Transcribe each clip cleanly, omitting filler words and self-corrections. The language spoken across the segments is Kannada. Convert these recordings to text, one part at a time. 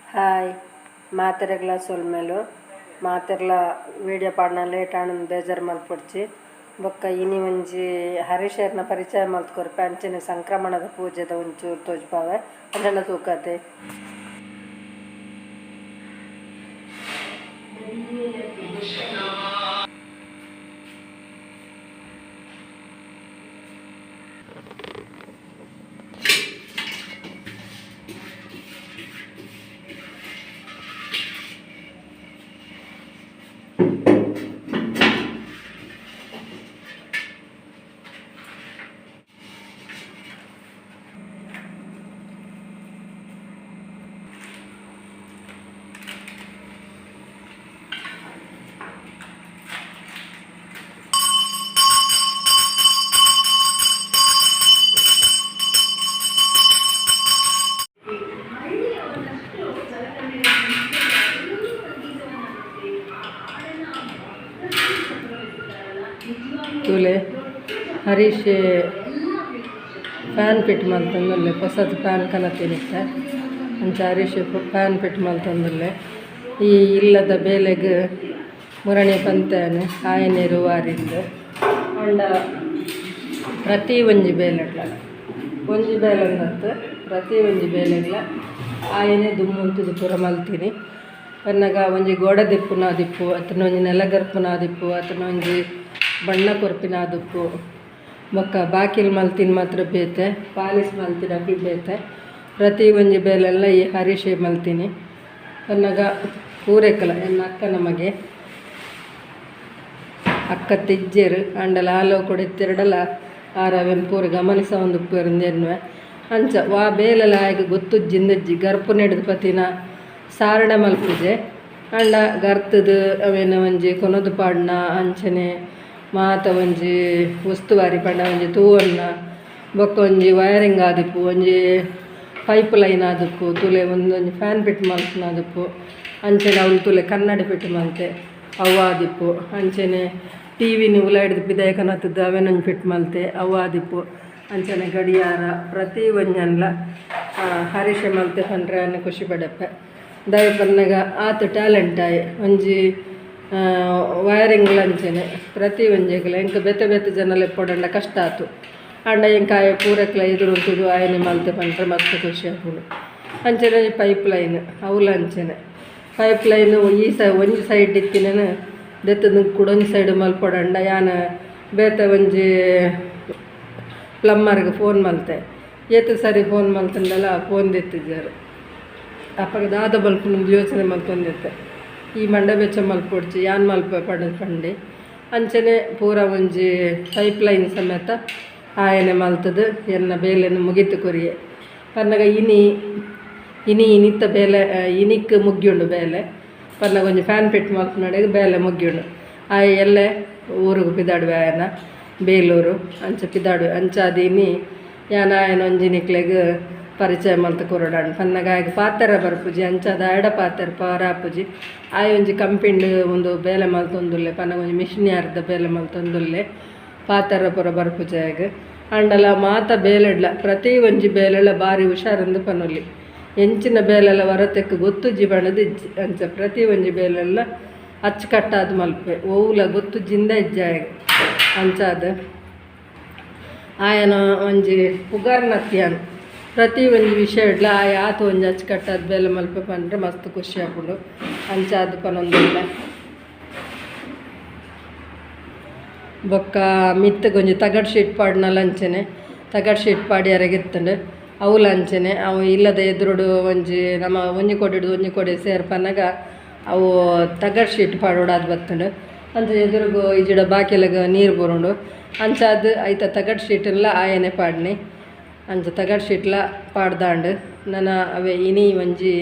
ಹಾಯ್ ಮಾತೆರೆಗ್ಲ ಸೊಲ್ಮೇಲು ಮಾತೆರ್ಲ ವೀಡಿಯೋ ಪಾಡ್ನ ಲೇಟ್ ಆನಂದ್ ಬೇಜಾರು ಮಲ್ಪೊಡ್ಚಿ ಬೊಕ್ಕ ಇನಿ ಒಂಜಿ ಹರೀಶರ್ನ ಪರಿಚಯ ಮಲ್ತ್ಕೊರ್ಪೆ ಅಂಚನೆ ಸಂಕ್ರಮಣದ ಪೂಜೆದ ಒಂಚೂರು ತೋಜ್ಪಾವೆ ಅದೆಲ್ಲ ತೂಕತೆ ತೂಲೆ ಹರೀಶ್ ಫ್ಯಾನ್ ಫಿಟ್ ಮಲ್ತಂದುಲ್ಲೆ ಹೊಸದು ಫ್ಯಾನ್ ಕನತಿನಿತ್ತೆ ಅಂಚ ಹರೀಶ್ ಫ್ಯಾನ್ ಫಿಟ್ ಮಲ್ತಂದುಲ್ಲೆ ಈ ಇಲ್ಲದ ಬೇಲೆಗ್ ಮುರಣಿ ಪಂತೇನೆ ಆಯನೇರು ವಾರಿಂದು ಅಂಡ ಪ್ರತಿ ಒಂಜಿ ಬೇಲೆಗ್ಲ ಒಂಜಿ ಬೇಲೆಂದತ್ತು ಪ್ರತಿ ಒಂಜಿ ಬೇಲೆಗ್ಲ ಆಯನೆ ದುಮ್ಮುಂತುದು ಪೂರ ಮಲ್ತೀನಿ ಪನ್ನಗ ಒಂಜಿ ಗೋಡೆ ದಿಪ್ಪುನ ದಿಪ್ಪು ಅತನ ಒಂಜಿ ನೆಲಗರ್ಪುನ ದಿಪ್ಪು ಅತನ ಒಂಜಿ ಬಣ್ಣ ಕೊರ್ಪಿನ ದಿಪ್ಪು ಬೊಕ್ಕ ಬಾಕಿಲ್ ಮಲ್ತಿನ ಮಾತ್ರ ಬೇತೆ ಪಾಲಿಸ್ ಮಲ್ತಿನ ಬೇತೆ ಪ್ರತಿ ಒಂಜಿ ಬೇಲೆಲ್ಲ ಈ ಹರೀಶೆ ಮಲ್ತೀನಿ ಪನ್ನಗ ಪೂರೆಕ್ಕಲ ಎನ್ನ ಅಕ್ಕ ನಮಗೆ ಅಕ್ಕ ತಿಜ್ಜೆರು ಅಂಡಲ ಹಾಲು ಕೊಡೆತ್ತೆರಡಲ ಆರವೆನ್ ಪೂರ ಗಮನಿಸ ಒಂದು ಪೂರಿಂದೇನ್ವೆ ಅಂಚ ವಾ ಬೇಲೆಲ ಆಯ್ಕೆ ಗೊತ್ತುಜ್ಜಿಂದಜ್ಜಿ ಗರ್ಪು ನೆಡ್ದು ಪತಿನ ಸಾರಣ ಮಲ್ಪುಜೆ ಅಂಡ ಗರ್ತದು ಅವೇನ ಒಂಜಿ ಕೊನದು ಪಾಡ್ನ ಅಂಚನೆ ಮಾತ ಒಂಜಿ ಉಸ್ತುವಾರಿ ಪಂಡ ಒಂಜಿ ತೂವನ್ನ ಬೊಕ್ಕ ಒಂಜಿ ವಯರಿಂಗ್ ಆದಿಪ್ಪು ಒಂಜಿ ಪೈಪ್ ಲೈನ್ ಆದಿಪ್ಪು ತುಲೆ ಒಂದೊಂಜಿ ಫ್ಯಾನ್ ಫಿಟ್ ಮಲ್ಪುನ ಆದಿಪ್ಪು ಅಂಚನೆ ಅವಳು ತುಲೆ ಕನ್ನಡಿ ಫಿಟ್ ಮಲ್ತೆ ಅವು ಆದಿಪ್ಪು ಅಂಚನೆ ಟಿ ವಿನ ಉಲ ಹಿಡ್ದು ಪಿದಾಯಕನತ್ತದ್ದು ಅವೇನೊಂದು ಫಿಟ್ ಮಲ್ತೆ ಅವು ಆದಿಪ್ಪು ಅಂಚನೆ ಗಡಿಯಾರ ಪ್ರತಿ ಒಂಜನ್ಲ ಹರೀಶೆ ಮಲ್ತೆ ಪಂಡ್ರೆ ಅನ್ನ ಖುಷಿ ಪಡಪ್ಪೆ ದಯ ಪನ್ನಗ ಆತ ಟ್ಯಾಲೆಂಟ್ ಆಯ್ ಒಂಜಿ ವಯರಿಂಗ್ ಅಂಚನೆ ಪ್ರತಿ ಒಂಜಿಗಲ ಎಂಕ ಬೆತ್ತ ಬೆತ್ತ ಜನಲೆ ಪೊಡಂಡ ಕಷ್ಟ ಆತು ಅಂಡ ಎಂಕಾಯ ಪೂರಕ್ಲ ಎದುರುಂಟುದು ಆಯನೆ ಮಲ್ತೆ ಪಂಡ್ರೆ ಮಸ್ತ್ ಖುಷಿ ಆಪುಂಡು ಅಂಚನೆ ಪೈಪ್ ಲೈನ್ ಅವಲ ಅಂಚನೆ ಪೈಪ್ ಲೈನ್ ಒಂಜಿ ಸೈಡ್ ಇತ್ತಿನ ಬೆತ್ತದ ಕೂಡ ಒಂಜಿ ಸೈಡ್ ಮಲ್ಪೊಡಂಡ ಯಾನ ಬೇತ ಒಂಜಿ ಪ್ಲಮ್ಮರ್ಗೆ ಫೋನ್ ಮಲ್ತೆ ಏತು ಸರಿ ಫೋನ್ ಮಲ್ತಂಡಲ್ಲ ಫೋನ್ ದೆತ್ತಿದ್ದಾರೆ ಅಪ್ಪಗ ದಾದ ಮಲ್ಪುನೊಂದು ಯೋಚನೆ ಮಲ್ತೊಂದಿತ್ತೆ ಈ ಮಂಡ ಬೆಚ್ಚ ಮಲ್ಪೊಡ್ಚಿ ಯಾನ್ ಮಲ್ಪ ಪಡೆದು ಪಂಡಿ ಅಂಚನೆ ಪೂರ ಒಂಜಿ ಪೈಪ್ ಲೈನ್ ಸಮೇತ ಆಯನೆ ಮಲ್ತದು ಎನ್ನ ಬೇಲೆನ ಮುಗಿತು ಕೊರಿಯೆ ಪನ್ನಗ ಇನಿತ್ತ ಬೇಲೆ ಇನಿಕ್ ಮುಗ್ಗಿಯುಂಡು ಬೇಲೆ ಪನ್ನಗ ಒಂಜಿ ಫ್ಯಾನ್ ಫಿಟ್ ಮಲ್ಪನಡೆಗೆ ಬೇಲೆ ಮುಗ್ಗಿಯುಂಡು ಆಯ ಎಲ್ಲೆ ಊರಿಗೆ ಪಿದಾಡುವೆ ಆಯನ ಬೇಲೂರು ಅಂಚ ಪಿದಾಡುವೆ ಅಂಚಾದೀನಿ ಯಾನ ಆಯನ ಒಂಜಿ ನಿಕ್ಲೆಗ್ ಪರಿಚಯ ಮಲ್ತ ಕೊರಡಾಂಡು ಪನ್ನಗ ಆಯ್ಕೆ ಪಾತೆರ ಬರ್ಪುಜಿ ಅಂಚಾದ ಎಡ ಪಾತೆರ ಪಾರ ಆಪುಜಿ ಆಯ್ ಒಂಜಿ ಕಂಪಿಂಡು ಒಂದು ಬೇಲೆ ಮಲ್ತೊಂದುಲ್ಲೆ ಪನ್ನಗ ಒಂಜಿ ಮಿಷಿನ್ ಯಾರ್ದ ಬೇಲೆ ಮಲ್ತೊಂದುಲ್ಲೆ ಪಾತೆರ ಪೂರ ಬರ್ಪುಜಿ ಆಯ್ಗೆ ಅಂಡಲ ಮಾತ ಬೇಲೆಡ್ಲ ಪ್ರತಿ ಒಂಜಿ ಬೇಲೆಲ್ಲ ಬಾರಿ ಹುಷಾರಂದು ಪನೊಲಿ ಎಂಚಿನ ಬೇಲೆಲ್ಲ ಹೊರತೆಕ್ ಗೊತ್ತುಜ್ಜಿ ಬಣ್ಣದ ಇಜ್ಜಿ ಅಂಚ ಪ್ರತಿ ಒಂಜಿ ಬೇಲೆಲ್ಲ ಅಚ್ಚುಕಟ್ಟಾದ ಮಲ್ಪೆ ಓವುಲ ಗೊತ್ತುಜ್ಜಿಂದ ಇಜ್ಜಿ ಆಯ್ಗೆ ಅಂಚಾದ ಆಯನ ಒಂಜಿ ಪುಗಾರ್ನತ್ಯಾನು ಪ್ರತಿ ಒಂಜಿ ವಿಷಯ ಇಡ್ಲ ಆತು ಒಂಜಿ ಅಚ್ಚುಕಟ್ಟಾದ ಬೇಲೆ ಮಲ್ಪೆ ಪಂಡ್ರೆ ಮಸ್ತ್ ಖುಷಿ ಆಪುಂಡು ಅಂಚಾದ ಪನೊಂದುಲ್ಲ ಬೊಕ್ಕ ಮಿತ್ತಗೆ ಒಂಜಿ ತಗಡ್ ಶೀಟ್ ಪಾಡ್ನಲ್ಲ ಅಂಚನೆ ತಗಡ್ ಶೀಟ್ ಪಾಡಿ ಎರಗಿತ್ತಂಡು ಅವಲ ಅಂಚನೆ ಅವು ಇಲ್ಲದ ಎದುರುಡು ಒಂಜಿ ನಮ್ಮ ಒಂಜಿ ಕೊಡಿಡು ಒಂಜಿ ಕೊಡೆ ಸೇರ್ಪನ್ನಾಗ ಅವು ತಗಡ್ ಶೀಟ್ ಪಾಡೋಡಾದ್ ಬತ್ತಂಡು ಅಂಚ ಎದುರುಗು ಈಜಿಡ ಬಾಕಿಲಾಗ ನೀರು ಬರೋಂಡು ಅಂಚಾದ ಐತ ತಗಡ್ ಶೀಟೆಲ್ಲ ಆಯನೆ ಪಾಡ್ನಿ ಅಂಚ ತಗಡ್ ಶೀಟ್ಲ ಪಾಡ್ದಾಂಡು ನನ್ನ ಅವೇ ಇನಿ ಒಂಜಿ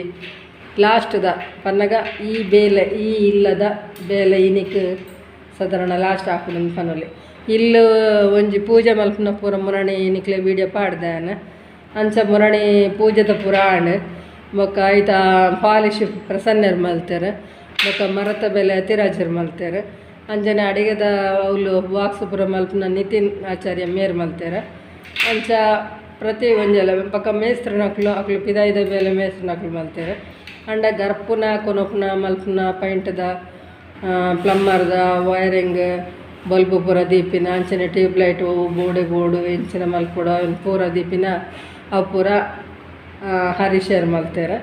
ಲಾಸ್ಟ್ದ ಪನ್ನಗ ಈ ಬೇಲೆ ಈ ಇಲ್ಲದ ಬೇಲೆ ಇನಿಕ್ ಸಾಧಾರಣ ಲಾಸ್ಟ್ ಹಾಕುದು ಪನೊಲಿ ಇಲ್ಲು ಒಂಜಿ ಪೂಜೆ ಮಲ್ಪನ ಪೂರ ಮುರಣಿ ಇನಿಕ್ಲೆ ವೀಡಿಯೋ ಪಾಡ್ದಾನ ಅಂಚ ಮುರಣಿ ಪೂಜೆದ ಪೂರ ಆಂಡ್ ಬೊಕ್ಕ ಐತ ಪಾಲಿಶ್ ಪ್ರಸನ್ನರು ಮಲ್ತಾರೆ ಬೊಕ್ಕ ಮರತ ಬೇಲೆ ಅತಿರಾಜರು ಮಲ್ತಾರೆ ಅಂಜನೆ ಅಡಿಗೆದ ಅವಳು ಬಾಕ್ಸ್ ಪೂರ ಮಲ್ಪನ ನಿತಿನ್ ಆಚಾರ್ಯ ಮೇರ್ ಮಲ್ತಾರೆ ಅಂಚ ಪ್ರತಿ ಒಂಜೆಲ್ಲ ಪಕ್ಕ ಮೇಸ್ತ್ರ ನಕ್ಲು ಅಕ್ಲು ಪಿದಾಯ್ದ ಬೇಲೆ ಮೇಸ್ತ್ರ ನಕ್ಲು ಮಲ್ತೇವೆ ಅಂಡ ಗರ್ಪುನ ಕೊನೊಪ್ನ ಮಲ್ಪುನ ಪೈಂಟ್ದ ಪ್ಲಮ್ಮರ್ದ ವೈರಿಂಗ್ ಬಲ್ಬು ಪೂರ ದೀಪಿನ ಅಂಚನೆ ಟ್ಯೂಬ್ ಲೈಟು ಬೋರ್ಡು ಎಂಚಿನ ಮಲ್ಪುಡ ಪೂರ ದೀಪಿನ ಅವು ಪೂರ ಹರಿಶೇರ್ ಮಲ್ತೇರೆ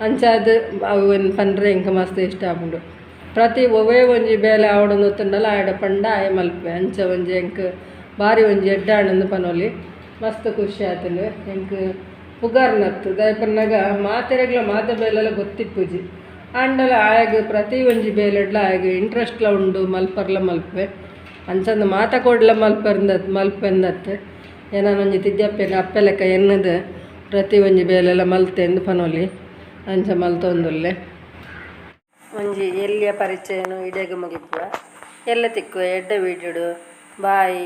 ಅಂಚಾದ ಅವು ಪಂಡ್ರೆ ಇಂಕ ಮಸ್ತ್ ಇಷ್ಟ ಆಪುಂಡು. ಪ್ರತಿ ಒವೇ ಒಂಜಿ ಬೇಲೆ ಆವಡೊಂದು ಹೊತ್ತುಂಡಲ ಆಯ್ಡ ಪಂಡ ಆಯ ಮಲ್ಪೆ ಅಂಚ ಒಂಜಿ ಎಂಕ್ ಬಾರಿ ಒಂಜಿ ಎಡ್ಡಾಣಂದು ಪನೊಲಿ ಮಸ್ತ್ ಖುಷಿ ಆತಂಡು. ಎಂಕ್ ಪುಗಾರ್ನತ್ತು ದಾಯಪನ್ನಾಗ ಮಾತೆರೆಗ್ಲ ಮಾತೆ ಬೇಲೆಲ್ಲ ಗೊತ್ತಿಪ್ಪುಜಿ ಆಂಡಲ ಆಯಗ ಪ್ರತಿ ಒಂಜಿ ಬೇಲೆಡ್ಲ ಆಯಗ ಇಂಟ್ರೆಸ್ಟ್ಲ ಉಂಡು ಮಲ್ಪರ್ಲ ಮಲ್ಪೆ ಅಂಚಂದು ಮಾತ ಕೊಡ್ಲ ಮಲ್ಪೆಂದತ್ತು ಏನಾನೊಂಜಿ ತಿದ್ದಪ್ಪೆನ ಅಪ್ಪೆ ಲೆಕ್ಕ ಎನ್ನದು ಪ್ರತಿ ಒಂಜಿ ಬೇಲೆಲ್ಲ ಮಲ್ತೆ ಎಂದು ಪನೊಲಿ ಅಂಚ ಮಲ್ತೊಂದುಲ್ಲೆ. ಒಂಜಿ ಎಲ್ಲಿಯ ಪರಿಚಯನು ಇಡೆಗೆ ಮುಗಿಪುವ ಎಲ್ಲ ತಿಕ್ಕುವ ಎಡ್ಡ ವೀಡಿಯೋಡು ಬಾಯ್.